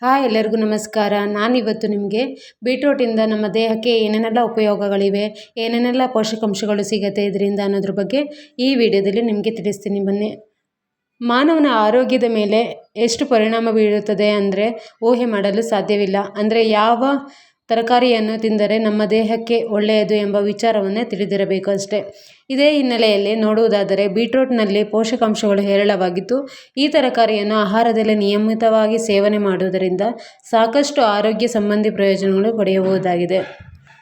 ಎಲ್ಲರಿಗೂ ನಮಸ್ಕಾರ. ನಾನಿವತ್ತು ನಿಮಗೆ ಬೀಟ್ರೂಟಿಂದ ನಮ್ಮ ದೇಹಕ್ಕೆ ಏನೇನೆಲ್ಲ ಉಪಯೋಗಗಳಿವೆ, ಏನೇನೆಲ್ಲ ಪೋಷಕಾಂಶಗಳು ಸಿಗುತ್ತೆ ಇದರಿಂದ ಅನ್ನೋದ್ರ ಬಗ್ಗೆ ಈ ವಿಡಿಯೋದಲ್ಲಿ ನಿಮಗೆ ತಿಳಿಸ್ತೀನಿ ಬನ್ನಿ. ಮಾನವನ ಆರೋಗ್ಯದ ಮೇಲೆ ಎಷ್ಟು ಪರಿಣಾಮ ಬೀರುತ್ತದೆ ಅಂದರೆ ಊಹೆ ಮಾಡಲು ಸಾಧ್ಯವಿಲ್ಲ. ಅಂದರೆ ಯಾವ ತರಕಾರಿಯನ್ನು ತಿಂದರೆ ನಮ್ಮ ದೇಹಕ್ಕೆ ಒಳ್ಳೆಯದು ಎಂಬ ವಿಚಾರವನ್ನೇ ತಿಳಿದಿರಬೇಕು ಅಷ್ಟೇ. ಇದೇ ಹಿನ್ನೆಲೆಯಲ್ಲಿ ನೋಡುವುದಾದರೆ ಬೀಟ್ರೂಟ್ನಲ್ಲಿ ಪೋಷಕಾಂಶಗಳು ಹೇರಳವಾಗಿದ್ದು, ಈ ತರಕಾರಿಯನ್ನು ಆಹಾರದಲ್ಲಿ ನಿಯಮಿತವಾಗಿ ಸೇವನೆ ಮಾಡುವುದರಿಂದ ಸಾಕಷ್ಟು ಆರೋಗ್ಯ ಸಂಬಂಧಿ ಪ್ರಯೋಜನಗಳು ಪಡೆಯಬಹುದಾಗಿದೆ.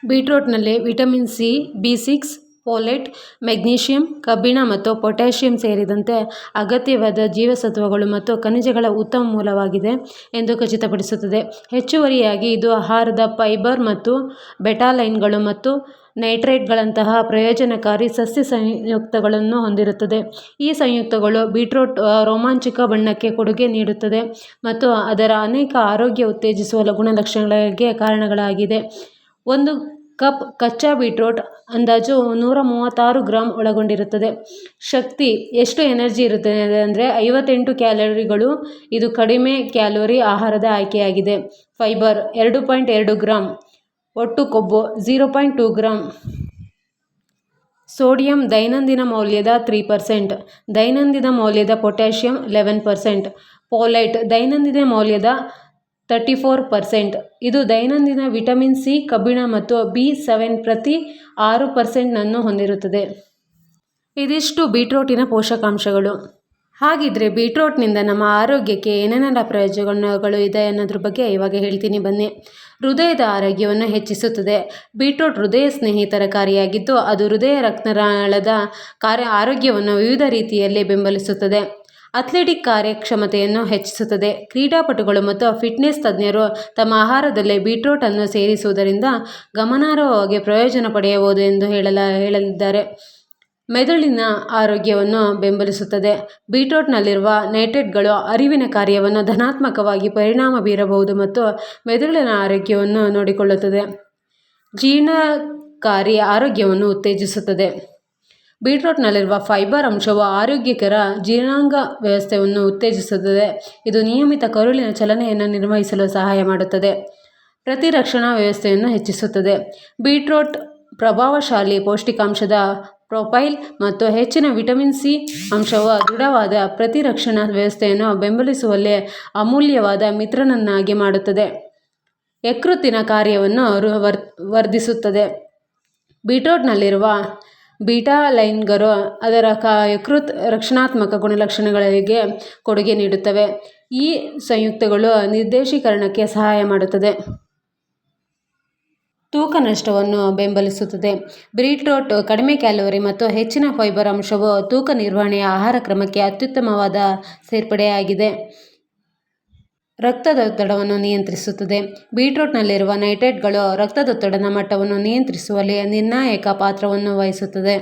ಬೀಟ್ರೂಟ್ನಲ್ಲಿ vitamin C, B6, folate, magnesium, ಕಬ್ಬಿಣ ಮತ್ತು ಪೊಟ್ಯಾಷಿಯಂ ಸೇರಿದಂತೆ ಅಗತ್ಯವಾದ ಜೀವಸತ್ವಗಳು ಮತ್ತು ಖನಿಜಗಳ ಉತ್ತಮ ಮೂಲವಾಗಿದೆ ಎಂದು ಖಚಿತಪಡಿಸುತ್ತದೆ. ಹೆಚ್ಚುವರಿಯಾಗಿ ಇದು ಆಹಾರದ ಫೈಬರ್ ಮತ್ತು ಬೆಟಾಲೈನ್ಗಳು ಮತ್ತು ನೈಟ್ರೇಟ್ಗಳಂತಹ ಪ್ರಯೋಜನಕಾರಿ ಸಸ್ಯ ಸಂಯುಕ್ತಗಳನ್ನು ಹೊಂದಿರುತ್ತದೆ. ಈ ಸಂಯುಕ್ತಗಳು ಬೀಟ್ರೂಟ್ ರೋಮಾಂಚಕ ಬಣ್ಣಕ್ಕೆ ಕೊಡುಗೆ ನೀಡುತ್ತದೆ ಮತ್ತು ಅದರ ಅನೇಕ ಆರೋಗ್ಯ ಉತ್ತೇಜಿಸುವ ಗುಣಲಕ್ಷಣಗಳಿಗೆ ಕಾರಣಗಳಾಗಿದೆ. ಒಂದು ಕಪ್ ಕಚ್ಚಾ ಬೀಟ್ರೂಟ್ ಅಂದಾಜು 136 ಗ್ರಾಂ ಒಳಗೊಂಡಿರುತ್ತದೆ. ಶಕ್ತಿ ಎಷ್ಟು ಎನರ್ಜಿ ಇರುತ್ತದೆ ಅಂದರೆ 58 ಕ್ಯಾಲೋರಿಗಳು. ಇದು ಕಡಿಮೆ ಕ್ಯಾಲೋರಿ ಆಹಾರದ ಆಯ್ಕೆಯಾಗಿದೆ. Fibre 2.2 gram. ಒಟ್ಟು ಕೊಬ್ಬು 0.2 ಗ್ರಾಂ. ಸೋಡಿಯಂ ದೈನಂದಿನ ಮೌಲ್ಯದ 3%. ದೈನಂದಿನ ಮೌಲ್ಯದ ಪೊಟ್ಯಾಷಿಯಂ 11%. ಫೋಲೇಟ್ ದೈನಂದಿನ ಮೌಲ್ಯದ 34%. ಇದು ದೈನಂದಿನ ವಿಟಮಿನ್ ಸಿ, ಕಬ್ಬಿಣ ಮತ್ತು B7 ಪ್ರತಿ 6%ನನ್ನು ಹೊಂದಿರುತ್ತದೆ. ಇದಿಷ್ಟು ಬೀಟ್ರೂಟಿನ ಪೋಷಕಾಂಶಗಳು. ಹಾಗಿದ್ರೆ ಬೀಟ್ರೂಟ್ನಿಂದ ನಮ್ಮ ಆರೋಗ್ಯಕ್ಕೆ ಏನೇನೆಲ್ಲ ಪ್ರಯೋಜನಗಳು ಇದೆ ಅನ್ನೋದ್ರ ಬಗ್ಗೆ ಇವಾಗ ಹೇಳ್ತೀನಿ ಬನ್ನಿ. ಹೃದಯದ ಆರೋಗ್ಯವನ್ನು ಹೆಚ್ಚಿಸುತ್ತದೆ. ಬೀಟ್ರೂಟ್ ಹೃದಯ ಸ್ನೇಹಿ ತರಕಾರಿಯಾಗಿದ್ದು, ಅದು ಹೃದಯ ರಕ್ತನಾಳದ ಆರೋಗ್ಯವನ್ನು ವಿವಿಧ ರೀತಿಯಲ್ಲಿ ಬೆಂಬಲಿಸುತ್ತದೆ. ಅಥ್ಲೆಟಿಕ್ ಕಾರ್ಯಕ್ಷಮತೆಯನ್ನು ಹೆಚ್ಚಿಸುತ್ತದೆ. ಕ್ರೀಡಾಪಟುಗಳು ಮತ್ತು ಫಿಟ್ನೆಸ್ ತಜ್ಞರು ತಮ್ಮ ಆಹಾರದಲ್ಲಿ ಬೀಟ್ರೂಟ್ ಅನ್ನು ಸೇರಿಸುವುದರಿಂದ ಗಮನಾರ್ಹವಾಗಿ ಪ್ರಯೋಜನ ಪಡೆಯಬಹುದು ಎಂದು ಹೇಳಲಿದ್ದಾರೆ. ಮೆದುಳಿನ ಆರೋಗ್ಯವನ್ನು ಬೆಂಬಲಿಸುತ್ತದೆ. ಬೀಟ್ರೂಟ್ನಲ್ಲಿರುವ ನೈಟ್ರೇಟ್ಗಳು ಅರಿವಿನ ಕಾರ್ಯವನ್ನು ಧನಾತ್ಮಕವಾಗಿ ಪರಿಣಾಮ ಬೀರಬಹುದು ಮತ್ತು ಮೆದುಳಿನ ಆರೋಗ್ಯವನ್ನು ನೋಡಿಕೊಳ್ಳುತ್ತದೆ. ಜೀರ್ಣಕಾರಿ ಆರೋಗ್ಯವನ್ನು ಉತ್ತೇಜಿಸುತ್ತದೆ. ಬೀಟ್ರೂಟ್ನಲ್ಲಿರುವ ಫೈಬರ್ ಅಂಶವು ಆರೋಗ್ಯಕರ ಜೀರ್ಣಾಂಗ ವ್ಯವಸ್ಥೆಯನ್ನು ಉತ್ತೇಜಿಸುತ್ತದೆ. ಇದು ನಿಯಮಿತ ಕರುಳಿನ ಚಲನೆಯನ್ನು ನಿರ್ವಹಿಸಲು ಸಹಾಯ ಮಾಡುತ್ತದೆ. ಪ್ರತಿರಕ್ಷಣಾ ವ್ಯವಸ್ಥೆಯನ್ನು ಹೆಚ್ಚಿಸುತ್ತದೆ. ಬೀಟ್ರೂಟ್ ಪ್ರಭಾವಶಾಲಿ ಪೌಷ್ಟಿಕಾಂಶದ ಪ್ರೊಫೈಲ್ ಮತ್ತು ಹೆಚ್ಚಿನ ವಿಟಮಿನ್ ಸಿ ಅಂಶವು ದೃಢವಾದ ಪ್ರತಿರಕ್ಷಣಾ ವ್ಯವಸ್ಥೆಯನ್ನು ಬೆಂಬಲಿಸುವಲ್ಲಿ ಅಮೂಲ್ಯವಾದ ಮಿತ್ರನನ್ನಾಗಿ ಮಾಡುತ್ತದೆ. ಯಕೃತ್ತಿನ ಕಾರ್ಯವನ್ನು ವರ್ಧಿಸುತ್ತದೆ. ಬೀಟ್ರೂಟ್ನಲ್ಲಿರುವ ಬೀಟಾಲೈನ್ಗಳು ಅದರ ಯಕೃತ್ ರಕ್ಷಣಾತ್ಮಕ ಗುಣಲಕ್ಷಣಗಳಿಗೆ ಕೊಡುಗೆ ನೀಡುತ್ತವೆ. ಈ ಸಂಯುಕ್ತಗಳು ನಿರ್ದೇಶೀಕರಣಕ್ಕೆ ಸಹಾಯ ಮಾಡುತ್ತದೆ. ತೂಕ ನಷ್ಟವನ್ನು ಬೆಂಬಲಿಸುತ್ತದೆ. ಬೀಟ್ರೂಟ್ ಕಡಿಮೆ ಕ್ಯಾಲೋರಿ ಮತ್ತು ಹೆಚ್ಚಿನ ಫೈಬರ್ ಅಂಶವು ತೂಕ ನಿರ್ವಹಣೆಯ ಆಹಾರ ಕ್ರಮಕ್ಕೆ ಅತ್ಯುತ್ತಮವಾದ ಸೇರ್ಪಡೆಯಾಗಿದೆ. ರಕ್ತದೊತ್ತಡವನ್ನು ನಿಯಂತ್ರಿಸುತ್ತದೆ. ಬೀಟ್ರೂಟ್ನಲ್ಲಿರುವ ನೈಟ್ರೇಟ್ಗಳು ರಕ್ತದೊತ್ತಡದ ಮಟ್ಟವನ್ನು ನಿಯಂತ್ರಿಸುವಲ್ಲಿ ನಿರ್ಣಾಯಕ ಪಾತ್ರವನ್ನು ವಹಿಸುತ್ತದೆ.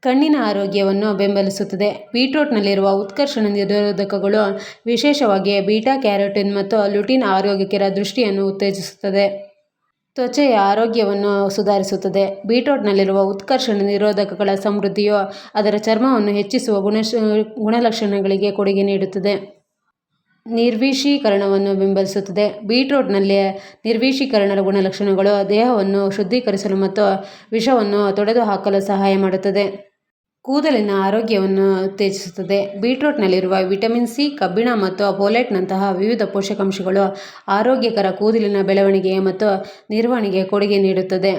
ಕಣ್ಣಿನ ಆರೋಗ್ಯವನ್ನು ಬೆಂಬಲಿಸುತ್ತದೆ. ಬೀಟ್ರೂಟ್ನಲ್ಲಿರುವ ಉತ್ಕರ್ಷಣ ನಿರೋಧಕಗಳು, ವಿಶೇಷವಾಗಿ ಬೀಟಾ ಕ್ಯಾರೋಟಿನ್ ಮತ್ತು ಲುಟಿನ್ ಆರೋಗ್ಯಕರ ದೃಷ್ಟಿಯನ್ನು ಉತ್ತೇಜಿಸುತ್ತದೆ. ತ್ವಚೆಯ ಆರೋಗ್ಯವನ್ನು ಸುಧಾರಿಸುತ್ತದೆ. ಬೀಟ್ರೂಟ್ನಲ್ಲಿರುವ ಉತ್ಕರ್ಷಣ ನಿರೋಧಕಗಳ ಸಮೃದ್ಧಿಯು ಅದರ ಚರ್ಮವನ್ನು ಹೆಚ್ಚಿಸುವ ಗುಣಲಕ್ಷಣಗಳಿಗೆ ಕೊಡುಗೆ ನೀಡುತ್ತದೆ. ನಿರ್ವಿಷೀಕರಣವನ್ನು ಬೆಂಬಲಿಸುತ್ತದೆ. ಬೀಟ್ರೂಟ್ನಲ್ಲಿ ನಿರ್ವಿಷೀಕರಣದ ಗುಣಲಕ್ಷಣಗಳು ದೇಹವನ್ನು ಶುದ್ಧೀಕರಿಸಲು ಮತ್ತು ವಿಷವನ್ನು ತೊಡೆದುಹಾಕಲು ಸಹಾಯ ಮಾಡುತ್ತದೆ. ಕೂದಲಿನ ಆರೋಗ್ಯವನ್ನು ಉತ್ತೇಜಿಸುತ್ತದೆ. ಬೀಟ್ರೂಟ್ನಲ್ಲಿರುವ ವಿಟಮಿನ್ ಸಿ, ಕಬ್ಬಿಣ ಮತ್ತು ಫೋಲೇಟ್ನಂತಹ ವಿವಿಧ ಪೋಷಕಾಂಶಗಳು ಆರೋಗ್ಯಕರ ಕೂದಲಿನ ಬೆಳವಣಿಗೆ ಮತ್ತು ನಿರ್ವಹಣೆಗೆ ಕೊಡುಗೆ ನೀಡುತ್ತದೆ.